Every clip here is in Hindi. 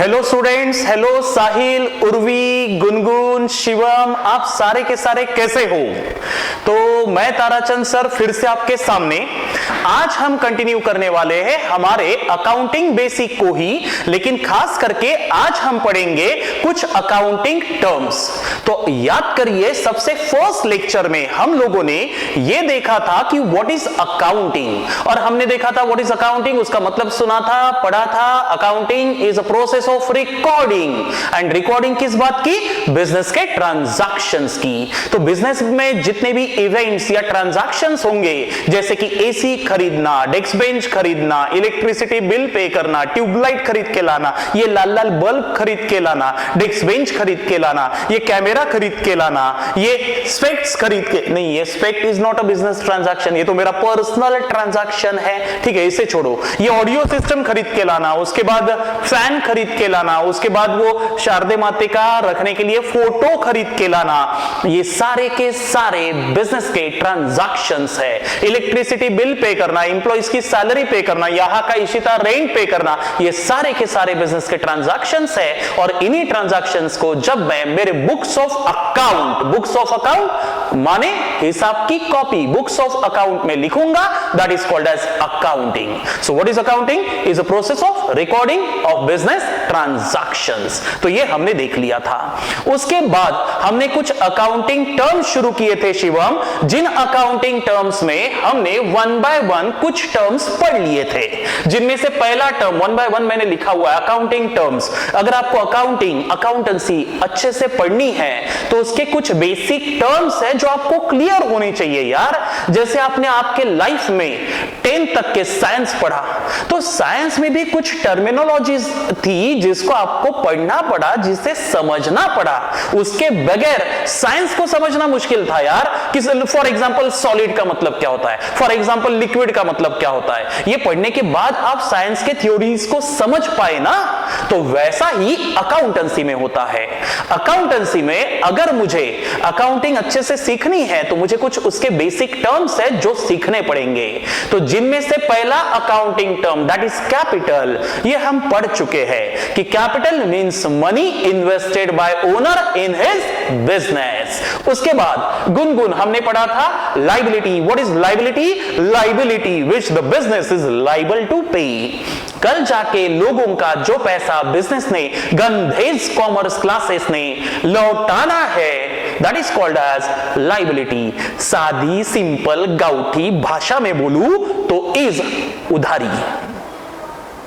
हेलो स्टूडेंट्स, हेलो साहिल, उर्वी, गुनगुन, शिवम, आप सारे के सारे कैसे हो? तो मैं ताराचंद सर फिर से आपके सामने। आज हम कंटिन्यू करने वाले हैं हमारे अकाउंटिंग बेसिक को ही, लेकिन खास करके आज हम पढ़ेंगे कुछ अकाउंटिंग टर्म्स। तो याद करिए, सबसे फर्स्ट लेक्चर में हम लोगों ने यह देखा था कि व्हाट इज अकाउंटिंग, और हमने देखा था व्हाट इज अकाउंटिंग, उसका मतलब सुना था, पढ़ा था। Accounting is a process of recording, and recording किस बात की? बिजनेस के ट्रांजैक्शंस की। तो बिजनेस में जितने भी इवेंट्स या ट्रांजैक्शंस होंगे, जैसे कि एसी खरीदना, डेस्क बेंच खरीदना, इलेक्ट्रिसिटी बिल पे करना, ट्यूबलाइट खरीद के लाना, ये लाल लाल बल्ब खरीद के लाना, डेस्क बेंच खरीद के लाना, ये कैमरा खरीद के लाना, ये स्पेक्स खरीद के, नहीं, ये aspect is not a business transaction, ये तो मेरा पर्सनल ट्रांजैक्शन है, ठीक है, इसे छोड़ो। ये ऑडियो सिस्टम खरीद के लाना, उसके बाद फैन खरीद के लाना, उसके बाद वो शारदे माते का रखने के लिए फोटो खरीद के लाना, ये सारे के सारे बिजनेस के ट्रांजैक्शंस है। इलेक्ट्रिसिटी बिल पे करना, एम्प्लॉइज की सैलरी पे करना, यहां का इशिता रेंट पे करना, ये सारे के सारे बिजनेस के ट्रांजैक्शंस है। और इन्हीं ट्रांजैक्शंस को जब मैं मेरे बुक्स ऑफ अकाउंट माने हिसाब की कॉपी, बुक्स ऑफ अकाउंट में लिखूंगा, that is called as accounting. So what is accounting? Is a process of recording of business transactions. तो ये हमने देख लिया था। उसके बाद हमने कुछ अकाउंटिंग टर्म्स शुरू किए थे शिवम, जिन अकाउंटिंग टर्म्स में हमने वन बाय वन कुछ टर्म्स पढ़ लिए थे, जिनमें से पहला टर्म वन बाय वन मैंने लिखा हुआ है, अकाउंटिंग टर्म्स। अगर आपको अकाउंटिंग, अकाउंटेंसी अच्छे से पढ़नी है तो उसके कुछ बेसिक टर्म्स है जो आपको क्लियर होनी चाहिए यार। जैसे आपने आपके लाइफ में 10th तक के साइंस पढ़ा, तो साइंस में भी कुछ टर्मिनोलॉजीज थी जिसको आपको पढ़ना पड़ा, जिसे समझना पड़ा। उसके बगैर साइंस को समझना मुश्किल था यार। फॉर एग्जांपल सॉलिड का मतलब क्या होता है, फॉर एग्जांपल लिक्विड का मतलब क्या होता है, ये पढ़ने के बाद आप साइंस के थ्योरीज को समझ पाए ना। तो वैसा ही अकाउंटेंसी में होता है। अकाउंटेंसी में अगर मुझे अकाउंटिंग अच्छे से सीखनी है तो मुझे कुछ उसके बेसिक टर्म्स है जो सीखने पड़ेंगे। तो जिनमें से पहला accounting term that is capital, ये हम पढ़ चुके हैं कि capital means money invested by owner in his business. उसके बाद गुनगुन हमने पढ़ा था liability. What is liability? Liability which the business is liable to pay. कल जाके लोगों का जो पैसा बिजनेस ने, गंधेज कॉमर्स क्लासेस ने लौटाना है, that is called as liability. सादी सिंपल गाउठी भाषा में बोलूं तो इज उधारी,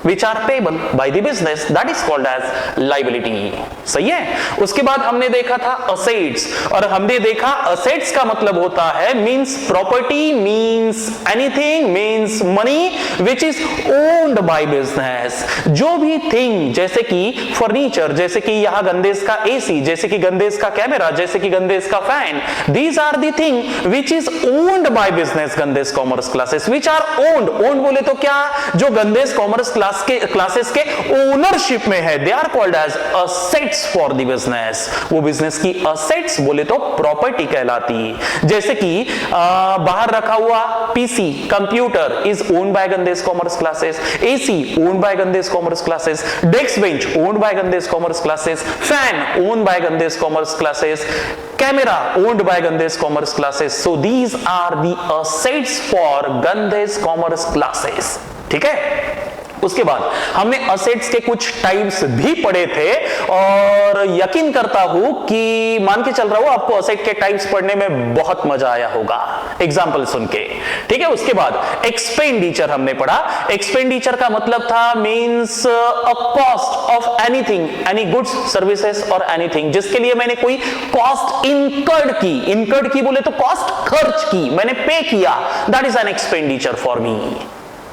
which are payable by the business, that is called as liability। सही है। उसके बाद हमने देखा था assets, और हमने देखा assets का मतलब होता है means property, means anything, means money which is owned by business। जो भी thing, जैसे कि फर्नीचर, जैसे कि यहां गंदेश का एसी, जैसे कि गंदेश का कैमरा, जैसे कि गंदेश का fan, these are the thing which is owned by business, Gandesh commerce classes, which are owned। owned बोले तो क्या? जो गंदेश कॉमर्स क्लासेस के ओनरशिप में है, they are called as assets for the business. वो बिजनेस की असेट्स बोले तो प्रॉपर्टी कहलाती। जैसे कि बाहर रखा हुआ PC, computer is owned by Gandesh commerce classes, AC owned by Gandesh commerce classes, desk bench owned by Gandesh commerce classes, fan owned by Gandesh commerce classes, camera owned by Gandesh commerce classes. So these are the assets for Gandesh commerce classes. ठीक है। उसके बाद हमने असेट्स के कुछ टाइप्स भी पढ़े थे, और यकीन करता हूं कि मान के चल रहा हूं आपको असेट के टाइप्स पढ़ने में बहुत मजा आया होगा एग्जांपल सुन के। ठीक है। उसके बाद एक्सपेंडिचर हमने पढ़ा। एक्सपेंडिचर का मतलब था means a cost of anything, any goods, services और एनीथिंग, जिसके लिए मैंने कोई कॉस्ट इनकर्ड की। इनकर्ड की बोले तो कॉस्ट खर्च की, मैंने पे किया, that is an expenditure for me.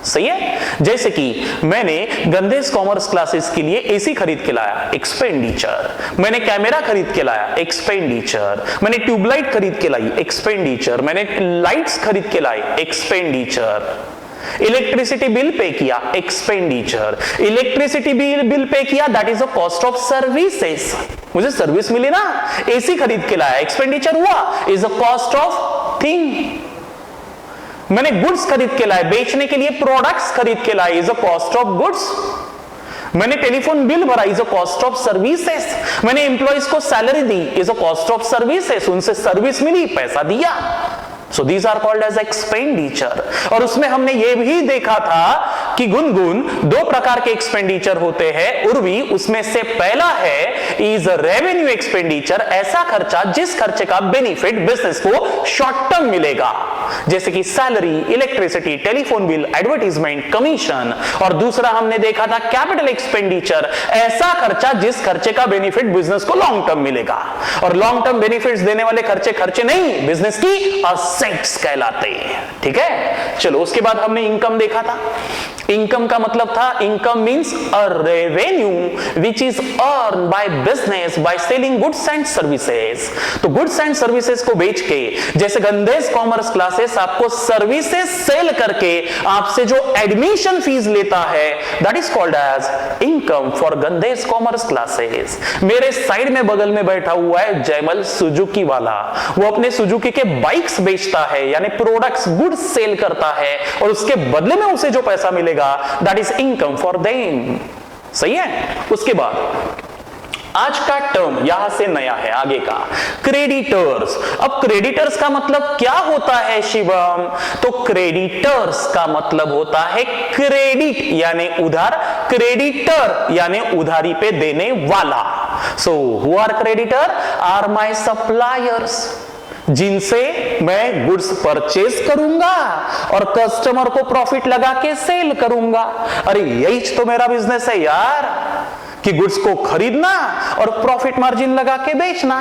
सही है। जैसे कि मैंने गंदेश कॉमर्स क्लासेस के लिए एसी खरीद के लाया, एक्सपेंडिचर। मैंने कैमरा खरीद के लाया, एक्सपेंडिचर। मैंने ट्यूबलाइट खरीद के लाई, एक्सपेंडिचर। मैंने लाइट्स खरीद के लाई, एक्सपेंडिचर। इलेक्ट्रिसिटी बिल पे किया, एक्सपेंडिचर। इलेक्ट्रिसिटी बिल पे किया, that is a cost of services. मुझे सर्विस मिली ना, एसी खरीद के लाया, एक्सपेंडिचर हुआ, is a cost of thing. मैंने गुड्स खरीद के लाए, बेचने के लिए प्रोडक्ट्स खरीद के लाए, is a cost of goods. मैंने टेलीफोन बिल भरा, is a cost of services. मैंने एम्प्लॉइज को salary the, is a cost of services. उनसे सर्विस मिली, पैसा दिया। So these are called as expenditure। और उसमें हमने ये भी देखा था कि गुनगुन दो प्रकार के एक्सपेंडिचर होते हैं। उर्वी, उसमें से पहला है इज रेवेन्यू एक्सपेंडिचर, ऐसा खर्चा जिस खर्चे का बेनिफिट बिजनेस को शॉर्ट टर्म मिलेगा, जैसे कि salary, electricity, telephone bill, advertisement, commission. और दूसरा हमने देखा था कैपिटल एक्सपेंडिचर, ऐसा खर्चा जिस खर्चे का बेनिफिट बिजनेस को लॉन्ग टर्म मिलेगा। और लॉन्ग टर्म बेनिफिट्स देने वाले खर्चे खर्चे नहीं, बिजनेस की असेट्स कहलाते हैं। ठीक है, चलो उसके बाद हमने इनकम देखा था। इनकम का मतलब था, income means a revenue which is earn by business by selling goods and services. तो गुड्स एंड सर्विसेज को बेच के, जैसे गंदेश कॉमर्स क्लासेस आपको सर्विसेज सेल करके आपसे जो एडमिशन फीस लेता है, that is called as income for Gandesh commerce classes. मेरे साइड में बगल में बैठा हुआ है जयमल सुजुकी वाला, वो अपने सुजुकी के बाइक्स बेचता है, यानी प्रोडक्ट्स, गुड्स सेल करता है, और उसके बदले में उसे जो पैसा मिलेगा that is income for them. सही है। उसके बाद आज का टर्म यहां से नया है, आगे का क्रेडिटर्स। अब क्रेडिटर्स का मतलब क्या होता है शिवम? तो क्रेडिटर्स का मतलब होता है क्रेडिट यानी उधार, क्रेडिटर यानी उधारी पे देने वाला। So who are creditor? Are my suppliers, जिनसे मैं गुड्स परचेज करूंगा और कस्टमर को प्रॉफिट लगा के सेल करूंगा। अरे यही तो मेरा बिजनेस है यार, कि गुड्स को खरीदना और प्रॉफिट मार्जिन लगा के बेचना,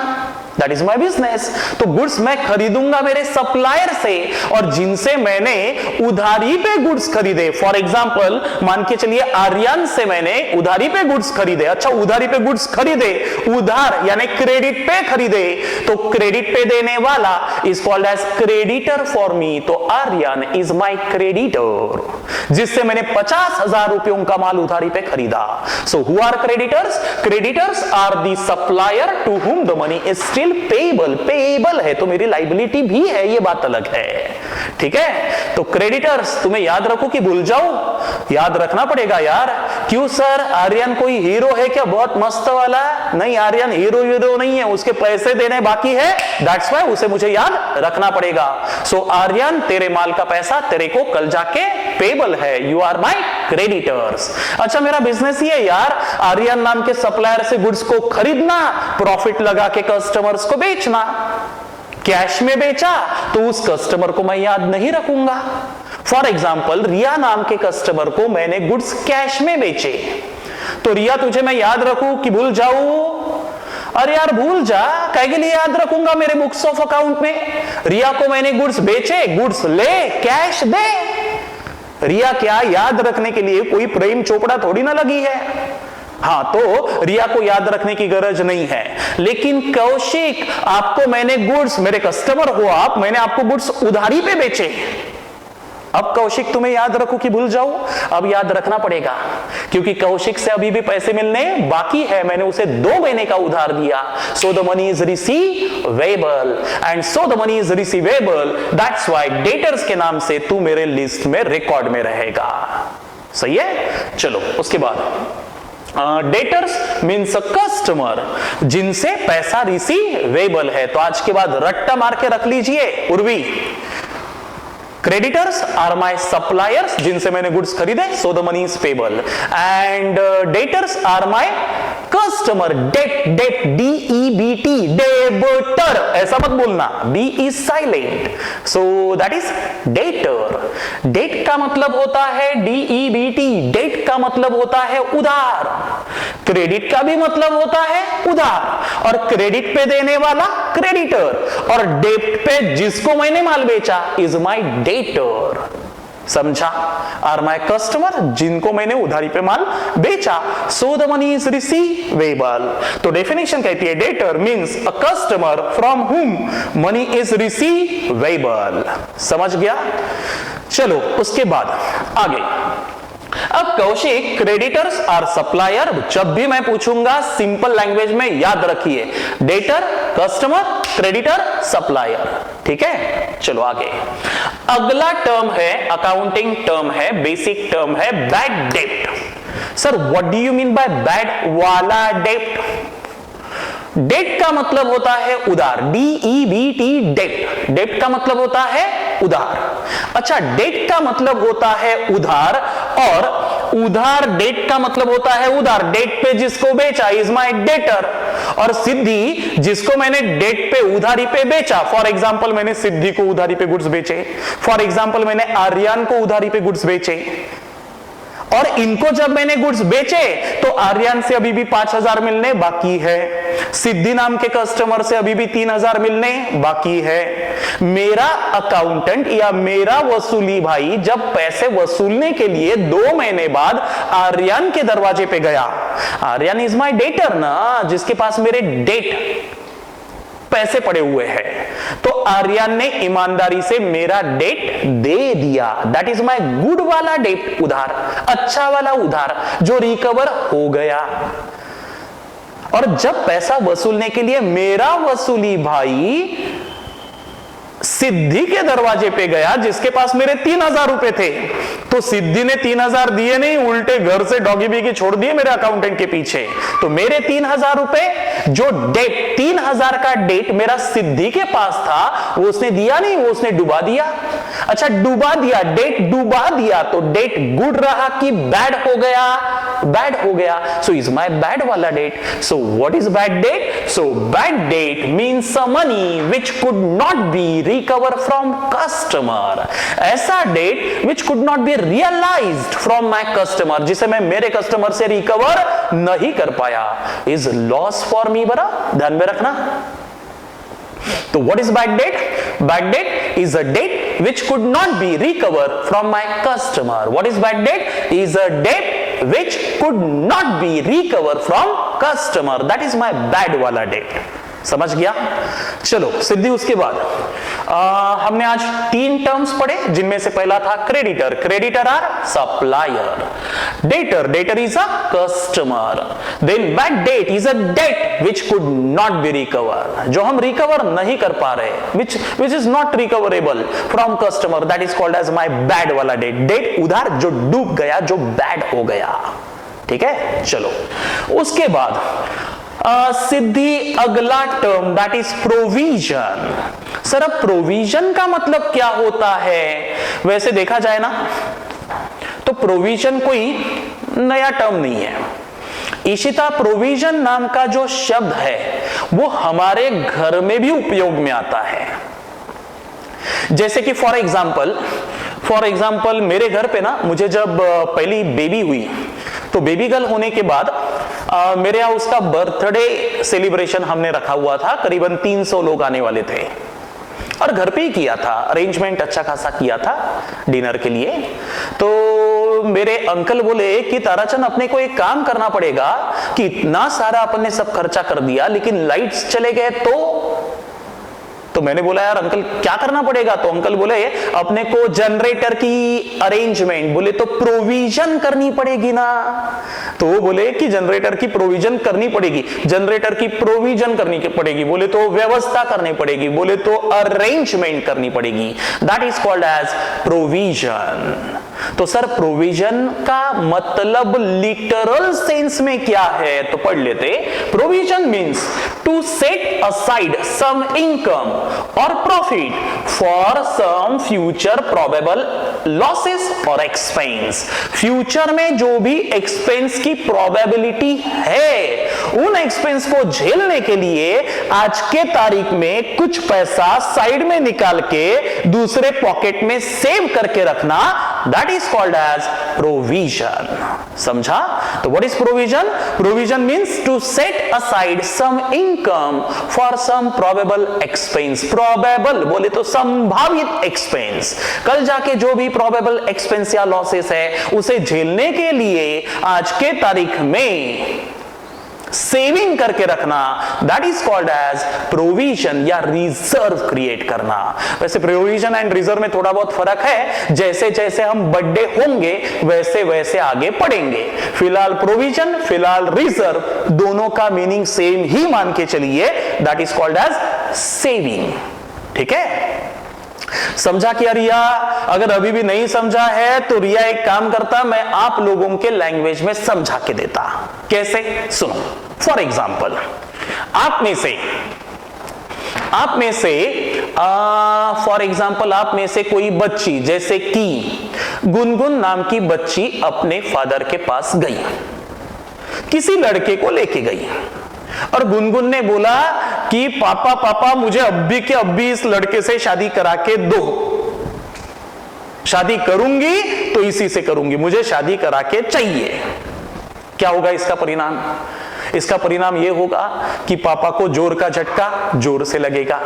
दैट इज माय बिजनेस। तो गुड्स मैं खरीदूंगा मेरे सप्लायर से, और जिनसे मैंने उधारी पे गुड्स खरीदे। फॉर एग्जांपल मान के चलिए आर्यन से मैंने उधारी पे गुड्स खरीदे। अच्छा, उधारी पे गुड्स खरीदे, उधार यानी क्रेडिट पे खरीदे, तो क्रेडिट पे देने वाला is called as creditor for me. तो आर्यन इज माय क्रेडिटर, जिससे मैंने 50,000 रुपयों का माल उधारी पे खरीदा। So who are creditors? Creditors are the supplier to whom the money is still payable. Payable है तो मेरी लायबिलिटी भी है, ये बात अलग है। ठीक है, तो क्रेडिटर्स तुम्हें याद रखो कि भूल जाओ? याद रखना पड़ेगा यार। क्यों सर, आर्यन कोई हीरो है क्या बहुत मस्त वाला? नहीं, आर्यन हीरो नहीं है, उसके पैसे देने बाकी है, दैट्स व्हाई उसे मुझे याद रखना पड़ेगा। सो आर्यन, तेरे माल का पैसा तेरे को कल जाके पेएबल है, यू आर माय क्रेडिटर्स। अच्छा, मेरा बिजनेस ही है यार, आर्यन नाम के सप्लायर से गुड्स को खरीदना, प्रॉफिट लगा के कस्टमर्स को बेचना। कैश में बेचा तो उस कस्टमर को मैं याद नहीं रखूंगा। फॉर एग्जाम्पल रिया नाम के कस्टमर को मैंने गुड्स कैश में बेचे, तो रिया तुझे मैं याद रखूं कि भूल जाऊं? अरे यार भूल जा, काहे के लिए याद रखूंगा मेरे बुक्स ऑफ अकाउंट में? रिया को मैंने गुड्स बेचे, गुड्स ले, कैश दे। रिया क्या याद रखने के लिए कोई प्रेम चोपड़ा थोड़ी ना लगी है। हाँ, तो रिया को याद रखने की गरज नहीं है। लेकिन कौशिक, आपको मैंने गुड्स, मेरे कस्टमर हो आप, मैंने आपको गुड्स उधारी पे बेचे। अब कौशिक तुम्हें याद रखो कि भूल जाओ? अब याद रखना पड़ेगा, क्योंकि कौशिक से अभी भी पैसे मिलने बाकी है। मैंने उसे 2 महीने का उधार दिया। सो the money is receivable, and so the money is receivable, that's why debtors के नाम से तू मेरे लिस्ट में रिकॉर्ड में रहेगा। सही है। चलो उसके बाद डेटर्स मीन्स अ कस्टमर, जिनसे पैसा रिसीवेबल है। तो आज के बाद रट्टा मार के रख लीजिए Urvi, creditors are my suppliers, जिनसे मैंने गुड्स खरीदे, so the money is payable, and debtors are my customer. Debt DEBT, debitor, ऐसा मत बोलना, B is silent, so that is debtor. Debt का मतलब होता है DEBT, डेट का मतलब होता है उधार। क्रेडिट का भी मतलब होता है उधार, और क्रेडिट पे देने वाला क्रेडिटर, और डेब्ट पे जिसको मैंने माल बेचा इज माय डेटर। समझा? आर माय कस्टमर, जिनको मैंने उधारी पे माल बेचा, सो द मनी इज रिसीवेबल। तो डेफिनेशन कहती है debtor means a customer from whom money is receivable. समझ गया? चलो उसके बाद आगे। अब कौशिक, क्रेडिटर्स आर सप्लायर, जब भी मैं पूछूंगा सिंपल लैंग्वेज में याद रखिए, डेटर, कस्टमर, क्रेडिटर, सप्लायर। ठीक है, चलो आगे। अगला टर्म है, अकाउंटिंग टर्म है, बेसिक टर्म है bad debt. Sir what do you mean by bad वाला डेट? डेट का मतलब होता है उधार, DEBT, डेट। डेट का मतलब होता है उधार। अच्छा, डेट का मतलब होता है उधार, और उधार डेट का मतलब होता है उधार। डेट पे जिसको बेचा इज माय डेटर, और सिद्धि जिसको मैंने डेट पे उधारी पे बेचा। फॉर एग्जाम्पल मैंने सिद्धि को उधारी पे गुड्स बेचे, फॉर एग्जाम्पल मैंने आर्यन को उधारी पे गुड्स बेचे, और इनको जब मैंने गुड्स बेचे तो आर्यन से अभी भी 5,000 मिलने बाकी है, सिद्धि नाम के कस्टमर से अभी भी 3,000 मिलने बाकी है। मेरा अकाउंटेंट या मेरा वसूली भाई जब पैसे वसूलने के लिए 2 महीने बाद आर्यन के दरवाजे पे गया, आर्यन इज माय डेटर ना, जिसके पास मेरे डेट पैसे पड़े हुए हैं, तो आर्यन ने ईमानदारी से मेरा डेट दे दिया। दैट इज माय गुड वाला डेट, उधार, अच्छा वाला उधार जो रिकवर हो गया। और जब पैसा वसूलने के लिए मेरा वसूली भाई सिद्धि के दरवाजे पे गया जिसके पास मेरे 3,000 रुपए थे, तो सिद्धि ने 3,000 दिए नहीं, उल्टे घर से डॉगी बीगी छोड़ दिए मेरे अकाउंटेंट के पीछे। तो मेरे 3,000 रुपए जो डेट 3,000 का डेट मेरा सिद्धि के पास था वो उसने दिया नहीं, वो उसने डुबा दिया। अच्छा, डुबा दिया, डेट डुबा दिया, तो डेट गुड रहा कि बैड हो गया? बैड हो गया। सो इज माय बैड वाला debt. So what is bad debt? So bad debt means some money which could not be recover from customer. ऐसा debt which could not be realised from my customer, जिसे मैं मेरे कस्टमर से रिकवर नहीं कर पाया, इज लॉस फॉर मी। बरा ध्यान में रखना। तो what is bad debt? Bad debt is a debt which could not be recovered from my customer. What is bad debt? Is a debt which could not be recovered from customer. That is my bad वाला debt. समझ गया? चलो सिद्धि, उसके बाद हमने आज 3 टर्म्स पढ़े, जिनमें से पहला था creditor. Creditor are supplier, debtor, debtor is a customer, then bad debt is a debt which could not be recover, जो हम रिकवर नहीं कर पा रहे, which is not recoverable from customer, that is called as my bad वाला डेट। डेट उधार जो डूब गया, जो बैड हो गया। ठीक है, चलो उसके बाद सिद्धि अगला term that is provision. Sir अब प्रोविजन का मतलब क्या होता है? वैसे देखा जाए ना तो प्रोविजन कोई नया टर्म नहीं है। इशिता, प्रोविजन नाम का जो शब्द है वो हमारे घर में भी उपयोग में आता है। जैसे कि फॉर एग्जाम्पल मेरे घर पे ना, मुझे जब पहली बेबी हुई तो बेबी गर्ल होने के बाद मेरे यहाँ उसका बर्थडे सेलिब्रेशन हमने रखा हुआ था। करीबन 300 लोग आने वाले थे और घर पे ही किया था, अरेंजमेंट अच्छा खासा किया था डिनर के लिए। तो मेरे अंकल बोले कि ताराचंद, अपने को एक काम करना पड़ेगा कि इतना सारा अपन ने सब खर्चा कर दिया लेकिन लाइट्स चले गए तो मैंने बोला यार अंकल क्या करना पड़ेगा? तो अंकल बोले अपने को जनरेटर की अरेंजमेंट, बोले तो प्रोविजन करनी पड़ेगी ना। तो वो बोले कि जनरेटर की प्रोविजन करनी पड़ेगी, जनरेटर की प्रोविजन करनी पड़ेगी, बोले तो व्यवस्था करनी पड़ेगी, बोले तो अरेंजमेंट करनी पड़ेगी। That is called as provision. तो सर प्रोविजन का मतलब लिटरल सेंस में क्या है? तो पढ़ लेते। Provision means to set aside some income और profit for some future probable losses और एक्सपेंस। फ्यूचर में जो भी एक्सपेंस की प्रोबेबिलिटी है, उन एक्सपेंस को झेलने के लिए आज के तारीख में कुछ पैसा साइड में निकाल के दूसरे पॉकेट में सेव करके रखना, that is called as provision. समझा? तो what is provision? Provision means to set aside some income for some probable expense. Probable बोले तो संभावित एक्सपेंस, कल जाके जो भी प्रोबेबल एक्सपेंस या लॉसेस है उसे झेलने के लिए आज के तारीख में सेविंग करके रखना, that is called as provision या रिजर्व क्रिएट करना। वैसे प्रोविजन एंड रिजर्व में थोड़ा बहुत फर्क है, जैसे जैसे हम बड़े होंगे वैसे वैसे आगे पढ़ेंगे। फिलहाल प्रोविजन, फिलहाल रिजर्व, दोनों का मीनिंग सेम ही मान के चलिए, that is called as saving. ठीक है, समझा क्या रिया? अगर अभी भी नहीं समझा है तो रिया एक काम करता, मैं आप लोगों के लैंग्वेज में समझा के देता। कैसे? सुनो। फॉर एग्जाम्पल, आप में से कोई बच्ची, जैसे कि गुनगुन नाम की बच्ची अपने फादर के पास गई, किसी लड़के को लेके गई और गुनगुन ने बोला कि पापा मुझे अभी के अभी इस लड़के से शादी करा के दो, शादी करूंगी तो इसी से करूंगी, मुझे शादी करा के चाहिए। क्या होगा इसका परिणाम? इसका परिणाम यह होगा कि पापा को जोर का झटका जोर से लगेगा।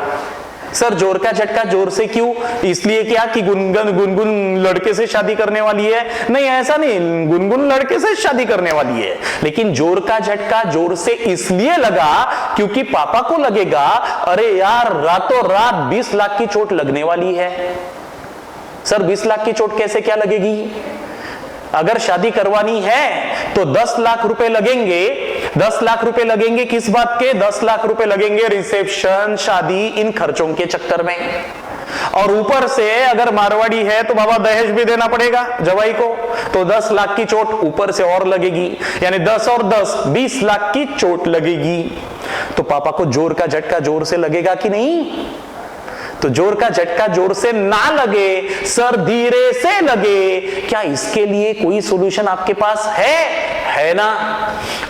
सर जोर का झटका जोर से क्यों? इसलिए क्या कि गुनगुन लड़के से शादी करने वाली है? नहीं, ऐसा नहीं, गुनगुन लड़के से शादी करने वाली है, लेकिन जोर का झटका जोर से इसलिए लगा क्योंकि पापा को लगेगा अरे यार रातों रात 20 लाख की चोट लगने वाली है। सर 20 लाख की चोट कैसे क्या लगेगी? अगर शादी करवानी है तो 10 लाख रुपए लगेंगे। 10 लाख रुपए लगेंगे किस बात के? 10 लाख रुपए लगेंगे रिसेप्शन, शादी, इन खर्चों के चक्कर में। और ऊपर से अगर मारवाड़ी है तो बाबा दहेज भी देना पड़ेगा जवाई को, तो 10 लाख की चोट ऊपर से और लगेगी, यानी 10 और 10 20 लाख की चोट लगेगी। तो पापा को जोर का झटका जोर से लगेगा कि नहीं? तो जोर का झटका जोर से ना लगे, सर धीरे से लगे। क्या इसके लिए कोई सॉल्यूशन आपके पास है ना?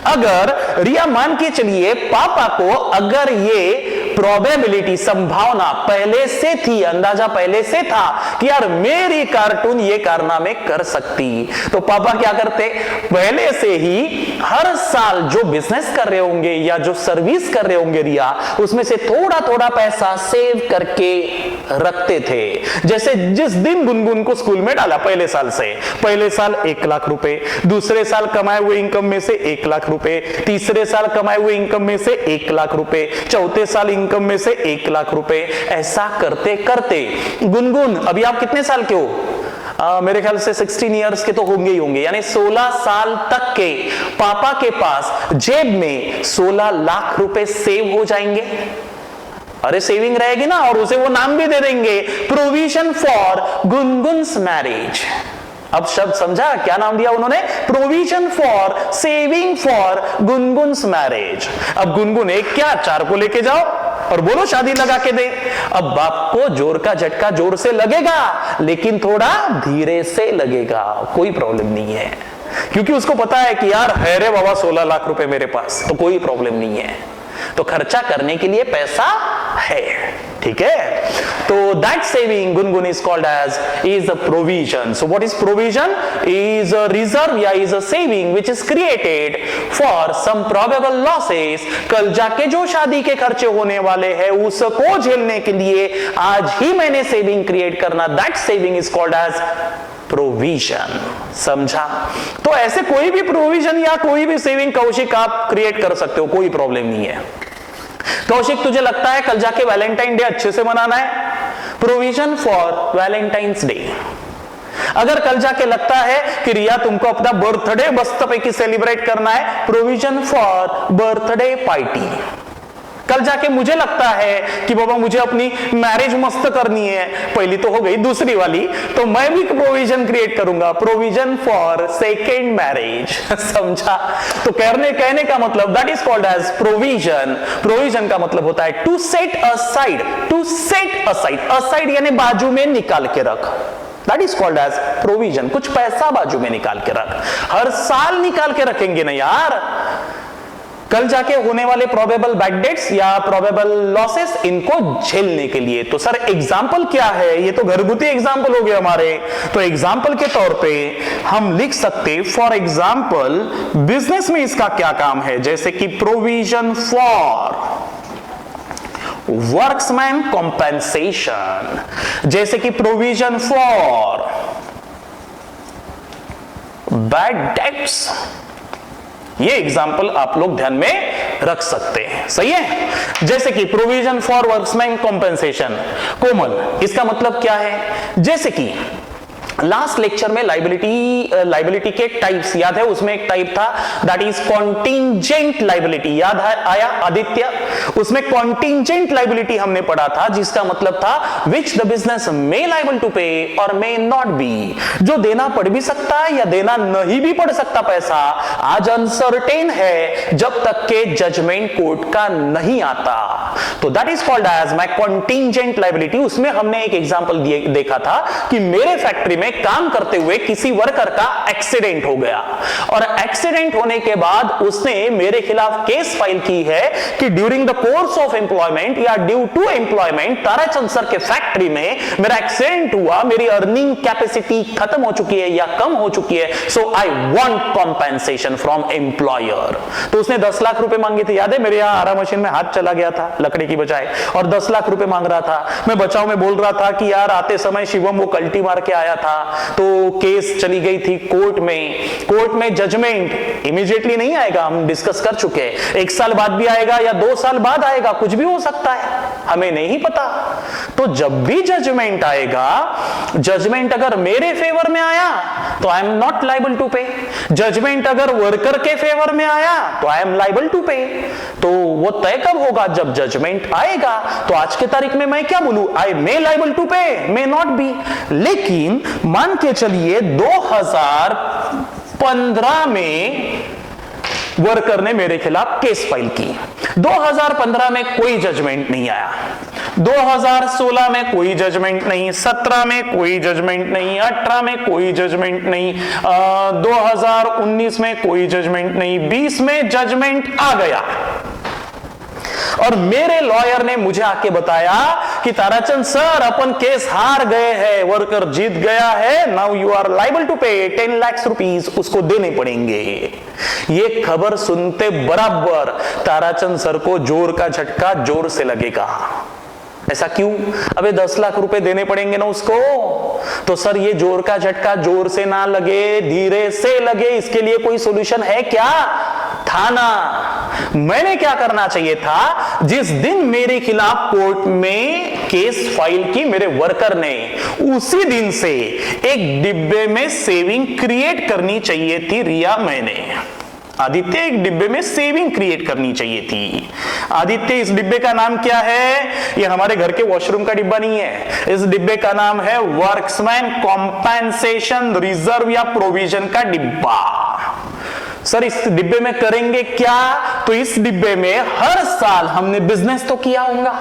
अगर रिया मान के चलिए पापा को अगर ये प्रोबेबिलिटी, संभावना पहले से थी, अंदाजा पहले से था कि यार मेरी कार्टून ये कारनामे कर सकती, तो पापा क्या करते? पहले से ही हर साल जो बिजनेस कर रहे होंगे या जो सर्विस कर रहे होंगे रिया, उसमें से थोड़ा थोड़ा पैसा सेव करके रखते थे। जैसे जिस दिन गुनगुन को स्कूल में डाला पहले साल 1 लाख रुपए, दूसरे साल कमाए हुए इनकम में से 1 लाख रुपए, तीसरे साल कमाए हुए इनकम में से 1 लाख रुपए, चौथे साल इनकम में से 1 लाख रुपए। ऐसा करते करते गुनगुन, अभी आप कितने साल के हो? मेरे ख्याल से 16 इयर्स के तो होंगे ही होंगे, यानी 16 साल तक के पापा के पास जेब में 16 लाख रुपए सेव हो जाएंगे। अरे सेविंग रहेगी ना, और उसे वो नाम भी दे देंगे, प्रोविजन फॉर गुनगुन्स मैरिज। अब शब्द समझा? क्या नाम दिया उन्होंने? Provision for saving for Gungun's marriage. अब गुनगुन एक क्या 4 को लेके जाओ और बोलो शादी लगा के दे। अब बाप को जोर का झटका जोर से लगेगा, लेकिन थोड़ा धीरे से लगेगा, कोई प्रॉब्लम नहीं है, क्योंकि उसको पता है कि यार है रे बाबा 16 लाख रुपए मेरे पास, तो कोई प्रॉब्लम नहीं है, तो खर्चा करने के लिए पैसा है। ठीक है, तो that saving Gungun is called as is a provision. So what is provision? Is a reserve या is a saving which is created for some probable losses. कल जाके जो शादी के खर्चे होने वाले हैं उसको झेलने के लिए आज ही मैंने सेविंग क्रिएट करना, that saving is called as provision. समझा? तो ऐसे कोई भी प्रोविजन या कोई भी सेविंग कौशिक आप क्रिएट कर सकते हो, कोई प्रॉब्लम नहीं है। कौशिक तुझे लगता है कल जाके वैलेंटाइन डे अच्छे से मनाना है? Provision for Valentine's day. अगर कल जाके लगता है कि रिया तुमको अपना बर्थडे मस्त पैकी सेलिब्रेट करना है, प्रोविजन फॉर बर्थडे पार्टी। कल जाके मुझे लगता है कि बाबा मुझे अपनी मैरिज मस्त करनी है, पहली तो हो गई, दूसरी वाली तो मैं भी प्रोविजन क्रिएट करूंगा, प्रोविजन फॉर सेकेंड मैरिज। समझा? तो कहने का मतलब that is called as provision. Provision का मतलब होता है to set aside, to set aside, aside यानी बाजू में निकाल के रख, that is called as provision. कुछ पैसा बाजू में निकाल के रख, हर साल निकाल के रखेंगे ना यार, कल जाके होने वाले प्रोबेबल बैड डेट्स या प्रोबेबल लॉसेस इनको झेलने के लिए। तो सर एग्जाम्पल क्या है? ये तो घरगुती एग्जाम्पल हो गए हमारे, तो एग्जाम्पल के तौर पे हम लिख सकते फॉर एग्जाम्पल बिजनेस में इसका क्या काम है, जैसे कि प्रोविजन फॉर वर्क्समैन कॉम्पेंसेशन, जैसे कि प्रोविजन फॉर बैड डेट्स। ये एग्जाम्पल आप लोग ध्यान में रख सकते हैं, सही है? जैसे कि प्रोविजन फॉर वर्क्समैन कॉम्पेंसेशन। कोमल, इसका मतलब क्या है? जैसे कि लास्ट लेक्चर में लाइबिलिटी के टाइप्स याद है, उसमें एक टाइप था दैट इज कॉन्टिंजेंट लाइबिलिटी, याद आया आदित्य? उसमें कॉन्टिंजेंट लाइबिलिटी हमने पढ़ा था, जिसका मतलब था which the business may liable to pay और मे नॉट बी, जो देना पड़ भी सकता है या देना नहीं भी पड़ सकता पैसा, आज अनसर्टेन है जब तक के जजमेंट कोर्ट का नहीं आता। तो that is called as my contingent liability. उसमें हमने एक एग्जांपल देखा था कि मेरे फैक्ट्री में काम करते हुए किसी वर्कर का एक्सीडेंट हो गया और एक्सीडेंट होने के बाद उसने मेरे खिलाफ केस फाइल की है कि during the course of employment या due to employment Tarachand sir के फैक्ट्री में मेरा एक्सीडेंट हुआ, मेरी अर्निंग कैपेसिटी खत्म हो चुकी है या कम हो चुकी है, so I want compensation from employer. तो उसने 10 लाख रुपए मांगे थे, याद है? मेरे यहां आरा मशीन में हाथ चला गया था लकड़ी की बजाय और 10 लाख रुपए मांग रहा था। मैं बचाव में बोल रहा था कि यार आते समय शिवम वो कल्टी मार के आया था, तो केस चली गई थी कोर्ट में। कोर्ट में जजमेंट इमीडिएटली नहीं आएगा, हम डिस्कस कर चुके हैं, 1 साल बाद भी आएगा या 2 साल बाद आएगा, कुछ भी हो सकता है, हमें नहीं पता। तो जब भी जजमेंट आएगा, जजमेंट अगर मेरे फेवर में आया तो I am not liable to pay, judgement अगर वर्कर के फेवर में आया तो आई एम लाइबल टू पे। तो वो तय कब होगा? जब जजमेंट आएगा। तो आज के तारीख में मैं क्या बोलूं? आई मे लाइबल टू पे, मे नॉट बी। लेकिन मान के चलिए 2015 में वर्कर ने मेरे खिलाफ केस फाइल की, 2015 में कोई जजमेंट नहीं आया, 2016 में कोई जजमेंट नहीं, 17 में कोई जजमेंट नहीं, 18 में कोई जजमेंट नहीं, 2019 में कोई जजमेंट नहीं, 20 में जजमेंट आ गया और मेरे लॉयर ने मुझे आके बताया कि ताराचंद सर अपन केस हार गए हैं, वर्कर जीत गया है, now you are liable to pay 10 lakh rupees उसको देने पड़ेंगे। ये खबर सुनते बराबर ताराचंद सर को जोर का झटका जोर से लगेगा। ऐसा क्यों? अबे 10 लाख रुपए देने पड़ेंगे ना उसको। तो सर ये जोर का झटका जोर से ना लगे, धीरे से लगे, इसके लिए कोई सॉल्यूशन है क्या? थाना। मैंने क्या करना चाहिए था? जिस दिन मेरे खिलाफ कोर्ट में केस फाइल की मेरे वर्कर ने, उसी दिन से एक डिब्बे में सेविंग क्रिएट करनी चाहिए थी रिया। मैंने आदित्य एक डिब्बे में सेविंग क्रिएट करनी चाहिए थी। आदित्य इस डिब्बे का नाम क्या है? ये हमारे घर के वॉशरूम का डिब्बा नहीं है, इस डिब्बे का नाम है वर्क्समैन कॉम्पेंसेशन रिजर्व या प्रोविजन का डिब्बा। सर इस डिब्बे में करेंगे क्या? तो इस डिब्बे में हर साल हमने बिजनेस तो किया होगा,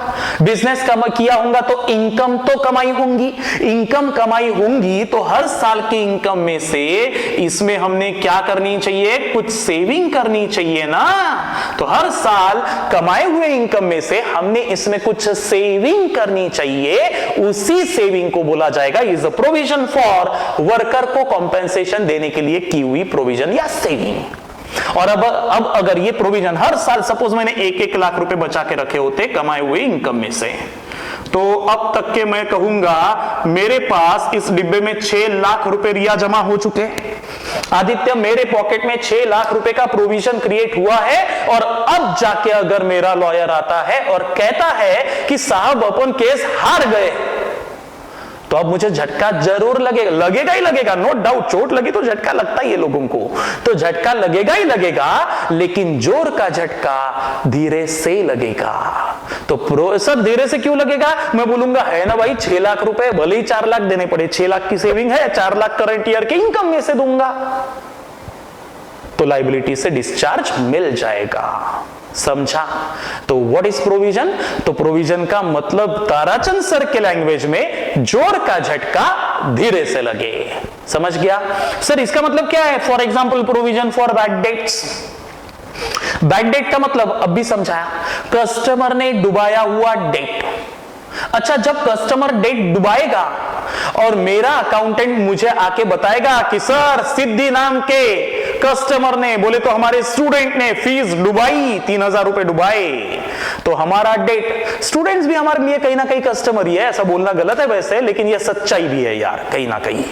बिजनेस किया होगा तो इनकम तो कमाई होंगी, इनकम कमाई होंगी तो हर साल की इनकम में से इसमें हमने क्या करनी चाहिए? कुछ सेविंग करनी चाहिए ना। तो हर साल कमाए हुए इनकम में से हमने इसमें कुछ सेविंग करनी चाहिए, उसी सेविंग को बोला जाएगा is a provision for worker को कॉम्पेंसेशन देने के लिए की हुई प्रोविजन या सेविंग। और अब अगर ये प्रोविजन हर साल सपोज मैंने 1-1 लाख रुपए बचा के रखे होते कमाए हुए इनकम में से, तो अब तक के मैं कहूंगा मेरे पास इस डिब्बे में 6 लाख रुपए रिया जमा हो चुके। आदित्य मेरे पॉकेट में 6 लाख रुपए का प्रोविजन क्रिएट हुआ है और अब जाके अगर मेरा लॉयर आता है और कहता है कि साहब अपन केस हार गए, तो अब मुझे झटका जरूर लगेगा ही लगेगा, नो डाउट। चोट लगी तो झटका लगता ही है लोगों को, तो झटका लगेगा ही लगेगा, लेकिन जोर का झटका धीरे से लगेगा। तो सर धीरे से क्यों लगेगा? मैं बोलूंगा है ना भाई 6 लाख रुपए, भले ही 4 लाख देने पड़े, 6 लाख की सेविंग है, 4 लाख करंट ईयर के इनकम में से दूंगा, तो लायबिलिटी से डिस्चार्ज मिल जाएगा। समझा? तो व्हाट इज प्रोविजन? तो प्रोविजन का मतलब ताराचंद सर के लैंग्वेज में जोर का झटका धीरे से लगे। समझ गया? सर इसका मतलब क्या है? For example provision for bad dates. Bad debt का मतलब अब भी समझाया, कस्टमर ने डुबाया हुआ डेट। अच्छा, जब कस्टमर डेट डुबाएगा और मेरा अकाउंटेंट मुझे आके बताएगा कि सर सिद्धि नाम के कस्टमर ने, बोले तो हमारे स्टूडेंट ने फीस डुबाई, 3000 रुपए डुबाए, तो हमारा डेट, स्टूडेंट्स भी हमारे लिए कहीं ना कहीं कस्टमर ही है, ऐसा बोलना गलत है वैसे, लेकिन यह सच्चाई भी है यार कहीं ना कहीं,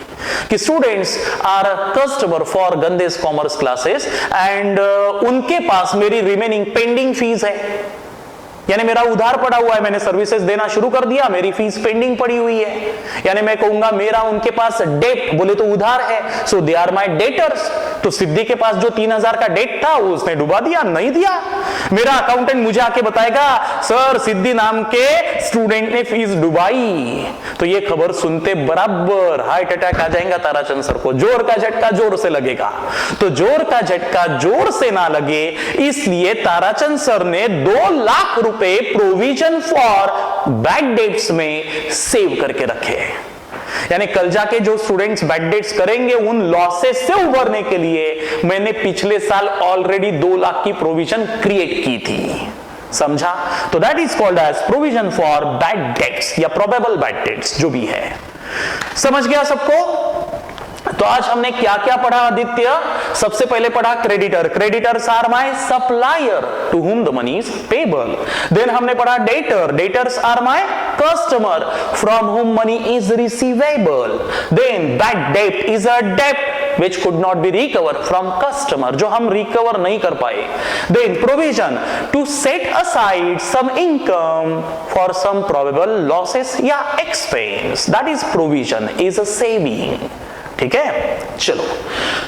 कि students are customer for Gandesh commerce classes and उनके पास मेरी रिमेनिंग पेंडिंग फीस है। यानी मेरा उधार पड़ा हुआ है, मैंने सर्विसेज देना शुरू कर दिया, मेरी फीस पेंडिंग पड़ी हुई है, यानी मैं कहूंगा मेरा उनके पास डेट, बोले तो उधार है, सो दे आर माय डेटर्स। तो सिद्धि के पास जो 3000 का डेट था वो उसने डुबा दिया, नहीं दिया। मेरा अकाउंटेंट मुझे आके बताएगा सर सिद्धि नाम के स्टूडेंट ने फीस डुबाई, तो ये खबर सुनते बराबर हार्ट अटैक आ जाएगा ताराचंद सर को, जोर का झटका जोर से लगेगा। तो जोर का झटका जोर से ना लगे इसलिए ताराचंद सर ने 2 लाख रुपए प्रोविजन फॉर बैड डेट्स में सेव करके रखे। यानी कल जाके जो स्टूडेंट्स बैड डेट्स करेंगे उन लॉसेस से उबरने के लिए मैंने पिछले साल ऑलरेडी 2 लाख की प्रोविजन क्रिएट की थी, समझा? तो that is called as provision for bad debts या प्रोबेबल बैड डेट्स, जो भी है। समझ गया सबको? तो आज हमने क्या क्या पढ़ा आदित्य? सबसे पहले पढ़ा creditor, creditors are my supplier to whom the money is payable. Then हमने पढ़ा debtor, debtors are my customer from whom money is receivable. Then bad debt is a debt which could not be recovered from customer, जो हम रिकवर नहीं कर पाए। Then provision to set aside some income for some probable losses या expense, that is provision is a saving। ठीक है, चलो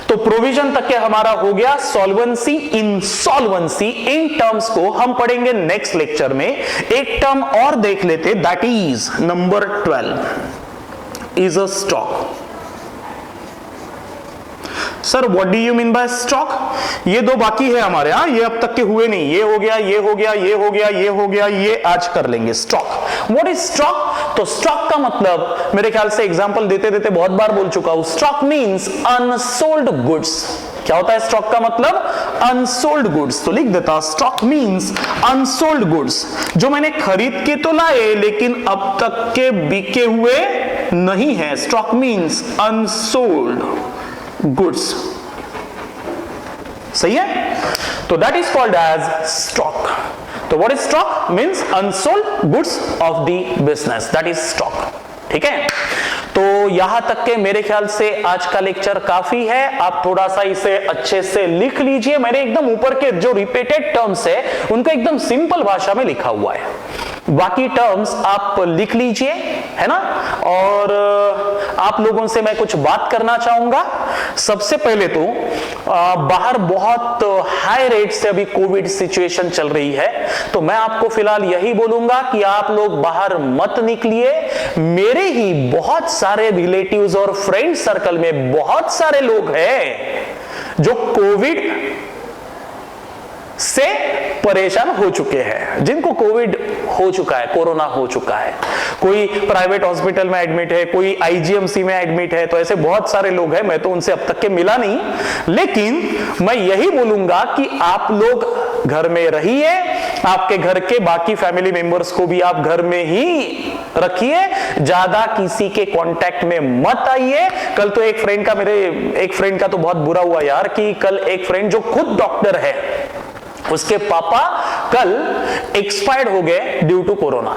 तो प्रोविजन तक के हमारा हो गया। सॉल्वेंसी, इंसॉल्वेंसी, इन टर्म्स को हम पढ़ेंगे नेक्स्ट लेक्चर में। एक टर्म और देख लेते, that is number 12 is a stock. Sir what do you mean by stock? ये 2 बाकी है हमारे, यहां ये अब तक के हुए नहीं, ये हो गया, ये हो गया, ये हो गया, ये हो गया, ये आज कर लेंगे। Stock, what is stock? तो स्टॉक का मतलब मेरे ख्याल से एग्जांपल देते देते बहुत बार बोल चुका हूं, स्टॉक मींस अनसोल्ड गुड्स। क्या होता है स्टॉक का मतलब? Unsold goods. तो लिख देता, स्टॉक मींस अनसोल्ड गुड्स, जो मैंने खरीद के तो लाए लेकिन अब तक के बिके हुए नहीं है। स्टॉक मींस अनसोल्ड गुड्स, सही है? तो that is called as stock. तो what is stock? Means unsold goods of the business, that is stock. ठीक है, तो यहां तक के मेरे ख्याल से आज का लेक्चर काफी है। आप थोड़ा सा इसे अच्छे से लिख लीजिए। मैंने एकदम ऊपर के जो रिपीटेड टर्म्स है उनको एकदम सिंपल भाषा में लिखा हुआ है, बाकी टर्म्स आप लिख लीजिए, है ना? और आप लोगों से मैं कुछ बात करना चाहूंगा। सबसे पहले तो बाहर बहुत हाई रेट से अभी कोविड सिचुएशन चल रही है, तो मैं आपको फिलहाल यही बोलूंगा कि आप लोग बाहर मत निकलिए। मेरे ही बहुत सारे रिलेटिव्स और फ्रेंड सर्कल में बहुत सारे लोग हैं जो कोविड से परेशान हो चुके हैं, जिनको कोविड हो चुका है, कोरोना हो चुका है। कोई प्राइवेट हॉस्पिटल में एडमिट है, कोई आईजीएमसी में एडमिट है, तो ऐसे बहुत सारे लोग हैं। मैं तो उनसे अब तक के मिला नहीं, लेकिन मैं यही बोलूंगा कि आप लोग घर में रहिए, आपके घर के बाकी फैमिली मेंबर्स को भी आप घर में ही रखिए, ज्यादा किसी के कांटेक्ट में मत आइए। कल तो एक फ्रेंड का तो बहुत बुरा हुआ यार, कि कल एक फ्रेंड जो खुद डॉक्टर है, उसके पापा कल एक्सपायर्ड हो गए ड्यू टू कोरोना।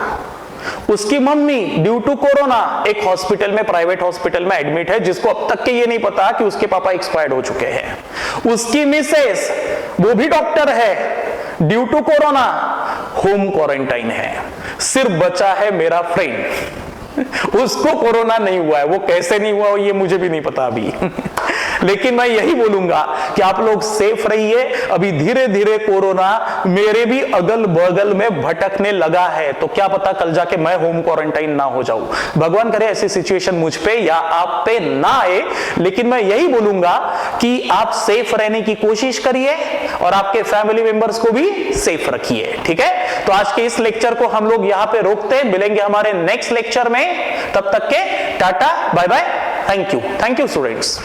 उसकी मम्मी ड्यू टू कोरोना एक हॉस्पिटल में, प्राइवेट हॉस्पिटल में एडमिट है, जिसको अब तक के ये नहीं पता कि उसके पापा एक्सपायर्ड हो चुके हैं। उसकी मिसेस, वो भी डॉक्टर है, due to corona home quarantine है। सिर्फ बचा है मेरा फ्रेंड, उसको कोरोना नहीं हुआ है। वो कैसे नहीं हुआ ये मुझे भी नहीं पता अभी लेकिन मैं यही बोलूंगा कि आप लोग सेफ रहिए। अभी धीरे धीरे कोरोना मेरे भी अगल बगल में भटकने लगा है, तो क्या पता कल जाके मैं होम क्वारंटाइन ना हो जाऊं। भगवान करे ऐसी सिचुएशन मुझ पे या आप पे ना आए, लेकिन मैं यही बोलूंगा कि आप सेफ रहने की कोशिश करिए और आपके फैमिली मेंबर्स को भी सेफ रखिए। ठीक है, तो आज के इस लेक्चर को हम लोग यहां पे रोकते हैं, मिलेंगे हमारे नेक्स्ट लेक्चर में। तब तक के ta-ta bye bye, thank you students.